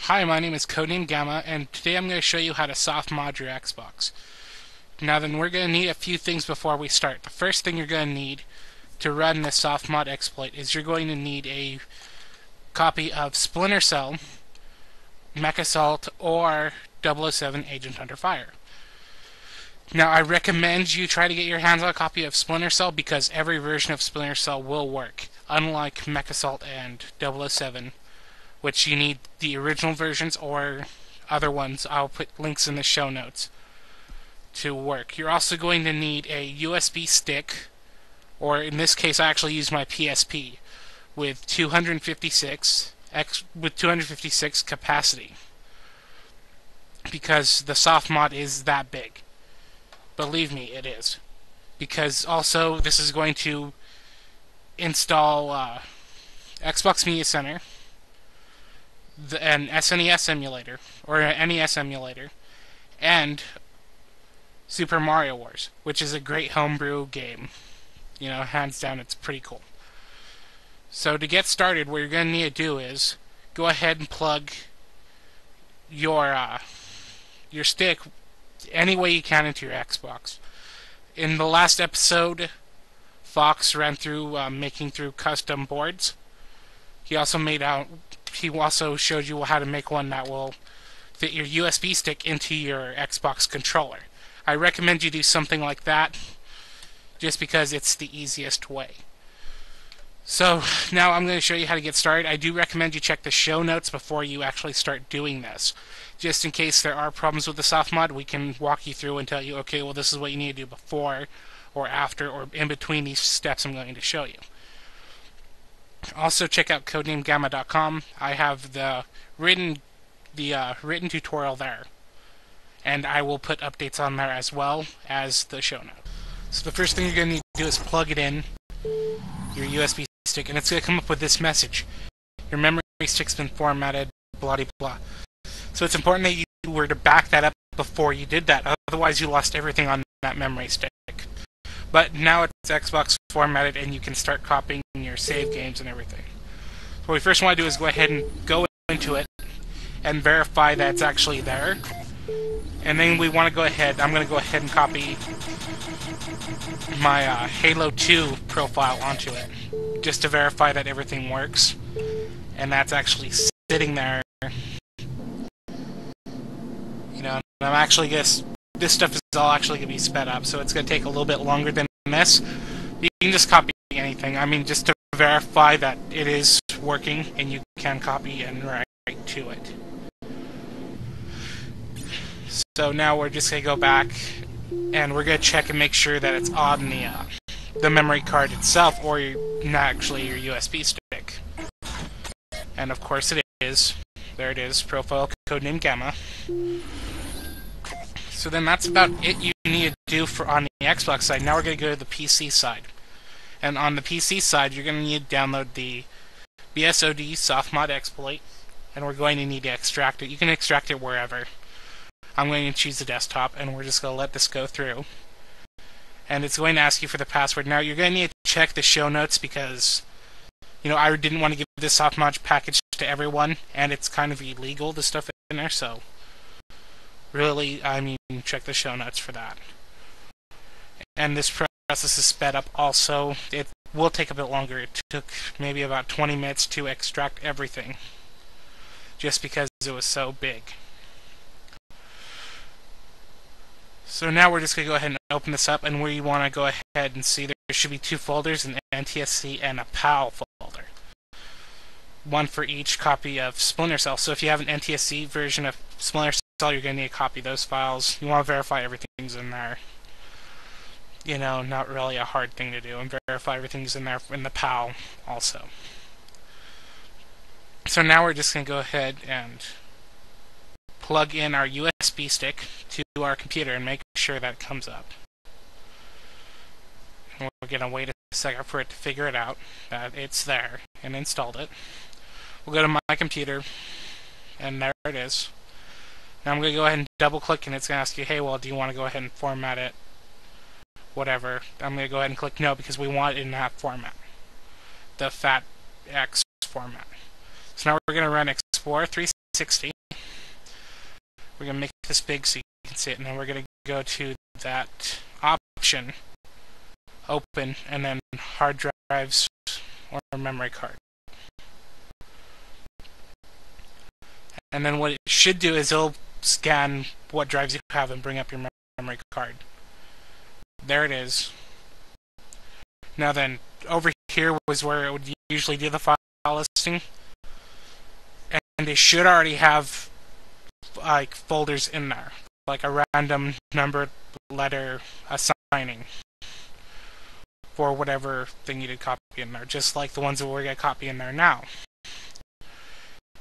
Hi, my name is Codename Gamma, and today I'm going to show you how to soft mod your Xbox. Now then, we're going to need a few things before we start. The first thing you're going to need to run this soft mod exploit is you're going to need a copy of Splinter Cell, Mech Assault, or 007 Agent Under Fire. Now, I recommend you try to get your hands on a copy of Splinter Cell because every version of Splinter Cell will work, unlike Mech Assault and 007, which you need the original versions or other ones. I'll put links in the show notes to work. You're also going to need a USB stick, or in this case I actually use my PSP with 256 capacity because the soft mod is that big. Believe me, it is. Because also this is going to install Xbox Media Center, an SNES emulator, or an NES emulator, and Super Mario Wars, which is a great homebrew game. You know, hands down, it's pretty cool. So to get started, what you're going to need to do is go ahead and plug your stick any way you can into your Xbox. In the last episode, Fox ran through making through custom boards. He also showed you how to make one that will fit your USB stick into your Xbox controller. I recommend you do something like that just because it's the easiest way. So now I'm going to show you how to get started. I do recommend you check the show notes before you actually start doing this. Just in case there are problems with the soft mod, we can walk you through and tell you, okay, well this is what you need to do before or after or in between these steps I'm going to show you. Also check out codenamegamma.com. I have the written tutorial there, and I will put updates on there as well as the show notes. So the first thing you're going to need to do is plug it in, your USB stick, and it's going to come up with this message. Your memory stick's been formatted, blah blah blah. So it's important that you were to back that up before you did that, otherwise you lost everything on that memory stick. But now it's Xbox formatted and you can start copying your save games and everything. So what we first want to do is go ahead and go into it and verify that it's actually there. And then we want to go ahead, I'm going to go ahead and copy my Halo 2 profile onto it, just to verify that everything works. And that's actually sitting there. You know, and I'm actually this stuff is all actually going to be sped up, so it's going to take a little bit longer than this. You can just copy anything. I mean, just to verify that it is working, and you can copy and write to it. So now we're just going to go back, and we're going to check and make sure that it's on the memory card itself, or not actually your USB stick. And of course it is. There it is, profile codename Gamma. So then that's about it you need to do on the Xbox side. Now we're going to go to the PC side. And on the PC side, you're going to need to download the BSOD softmod exploit, and we're going to need to extract it. You can extract it wherever. I'm going to choose the desktop, and we're just going to let this go through. And it's going to ask you for the password. Now you're going to need to check the show notes because, you know, I didn't want to give this softmod package to everyone, and it's kind of illegal, the stuff in there, so really, I mean, check the show notes for that. And this process is sped up also. It will take a bit longer. It took maybe about 20 minutes to extract everything, just because it was so big. So now we're just going to go ahead and open this up, and we want to go ahead and see there should be two folders, an NTSC and a PAL folder. One for each copy of Splinter Cell. So if you have an NTSC version of Splinter Cell, you're going to need to copy those files. You want to verify everything's in there. You know, not really a hard thing to do, and verify everything's in there in the PAL also. So now we're just going to go ahead and plug in our USB stick to our computer and make sure that it comes up. And we're going to wait a second for it to figure it out, that it's there, and installed it. We'll go to my computer, and there it is. Now I'm going to go ahead and double click, and it's going to ask you, hey, well, do you want to go ahead and format it? Whatever. I'm going to go ahead and click no because we want it in that format, the FATX format. So now we're going to run Explorer 360 60. We're going to make this big so you can see it, and then we're going to go to that option, open, and then hard drives or memory card. And then what it should do is it'll scan what drives you have and bring up your memory card. There it is. Now then, over here was where it would usually do the file listing, and they should already have like folders in there, like a random numbered letter assigning for whatever thing you did copy in there, just like the ones that we're going to copy in there now.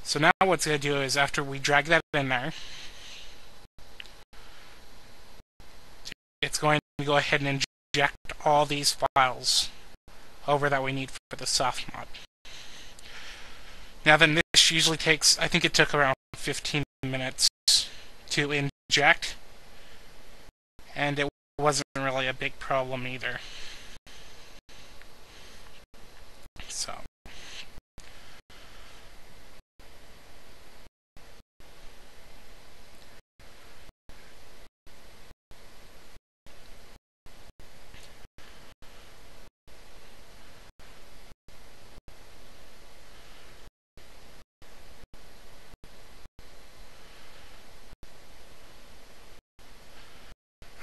So now what's going to do is, after we drag that in there, it's going to go ahead and inject all these files over that we need for the soft mod. Now then, this usually takes, I think it took around 15 minutes to inject, and it wasn't really a big problem either. So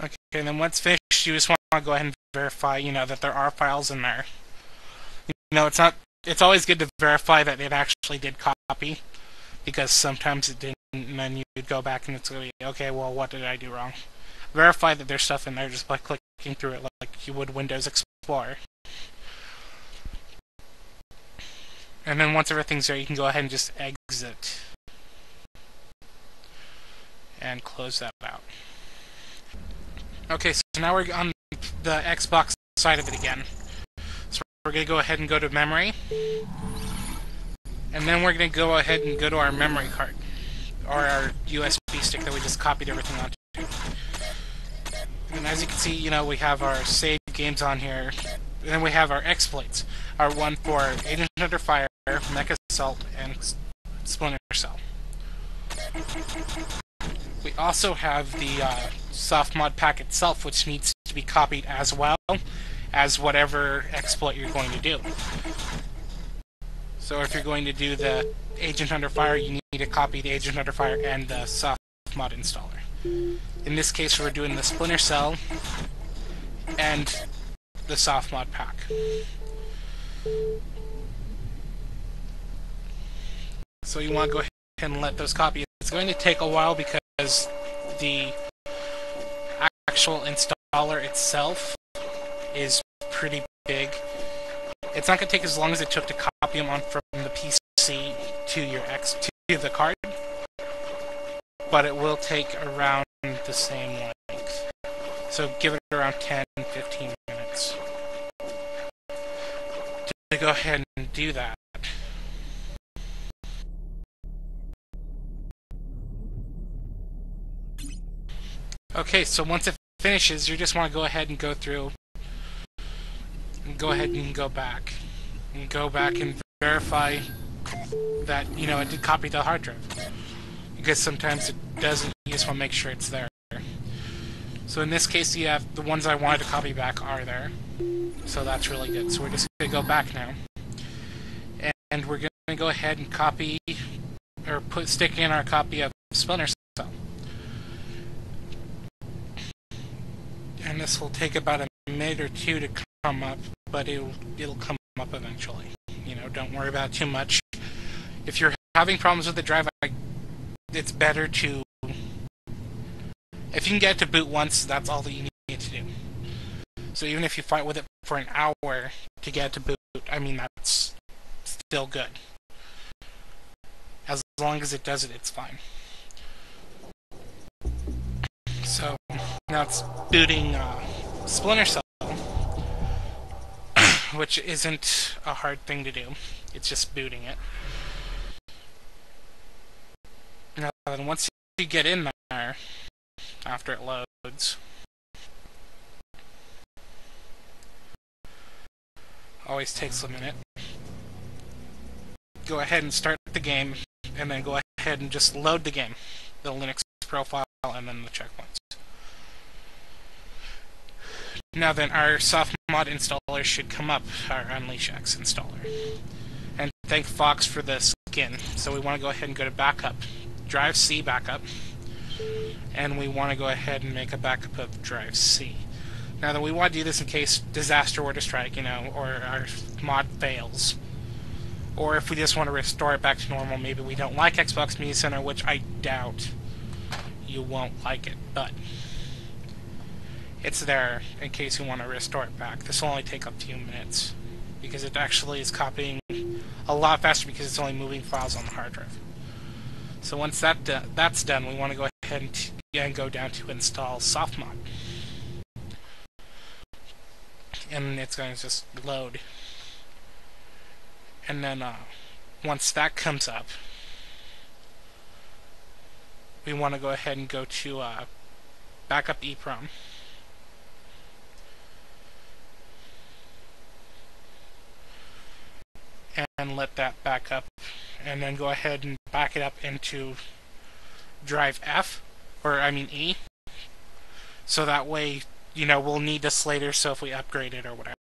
okay, and then once finished, you just want to go ahead and verify, that there are files in there. It's always good to verify that it actually did copy, because sometimes it didn't, and then you'd go back and it's going to be, okay, well, what did I do wrong? Verify that there's stuff in there just by clicking through it like you would Windows Explorer. And then once everything's there, you can go ahead and just exit and close that out. Okay, so now we're on the Xbox side of it again. So we're going to go ahead and go to memory, and then we're going to go ahead and go to our memory card, or our USB stick that we just copied everything onto. And as you can see, we have our saved games on here, and then we have our exploits. Our one for Agent Under Fire, Mecha Assault, and Splinter Cell. We also have the Softmod pack itself, which needs to be copied as well as whatever exploit you're going to do. So if you're going to do the Agent Under Fire, you need to copy the Agent Under Fire and the Softmod installer. In this case, we're doing the Splinter Cell and the Softmod pack. So you want to go ahead and let those copy. It's going to take a while because the actual installer itself is pretty big. It's not going to take as long as it took to copy them on from the PC to the card, but it will take around the same length. So give it around 10-15 minutes to go ahead and do that. Okay, so once it finishes, you just want to go ahead and go through and go ahead and go back. And go back and verify that, it did copy the hard drive. Because sometimes it doesn't, you just want to make sure it's there. So in this case, you have the ones I wanted to copy back are there. So that's really good. So we're just going to go back now. And we're going to go ahead and copy, or stick in our copy of Splinter Cell. And this will take about a minute or two to come up, but it'll come up eventually. Don't worry about it too much. If you're having problems with the drive, it's better to... If you can get it to boot once, that's all that you need to do. So even if you fight with it for an hour to get it to boot, that's still good. As long as it does it, it's fine. So now it's booting Splinter Cell, which isn't a hard thing to do. It's just booting it. Now then, once you get in there, after it loads, always takes a minute. Go ahead and start the game, and then go ahead and just load the game, the Linux profile, and then the checkpoints. Now then, our Softmod installer should come up, our Unleash X installer. And thank Fox for the skin. So we want to go ahead and go to Backup, Drive C Backup, and we want to go ahead and make a backup of Drive C. Now then, we want to do this in case disaster were to strike, or our mod fails. Or if we just want to restore it back to normal, maybe we don't like Xbox Media Center, which I doubt you won't like it, but it's there in case you want to restore it back. This will only take a few minutes, because it actually is copying a lot faster because it's only moving files on the hard drive. So once that's done, we want to go ahead and go down to install Softmod. And it's going to just load. And then once that comes up, we want to go ahead and go to Backup EEPROM. And let that back up, and then go ahead and back it up into drive E, so that way, we'll need this later, so if we upgrade it or whatever.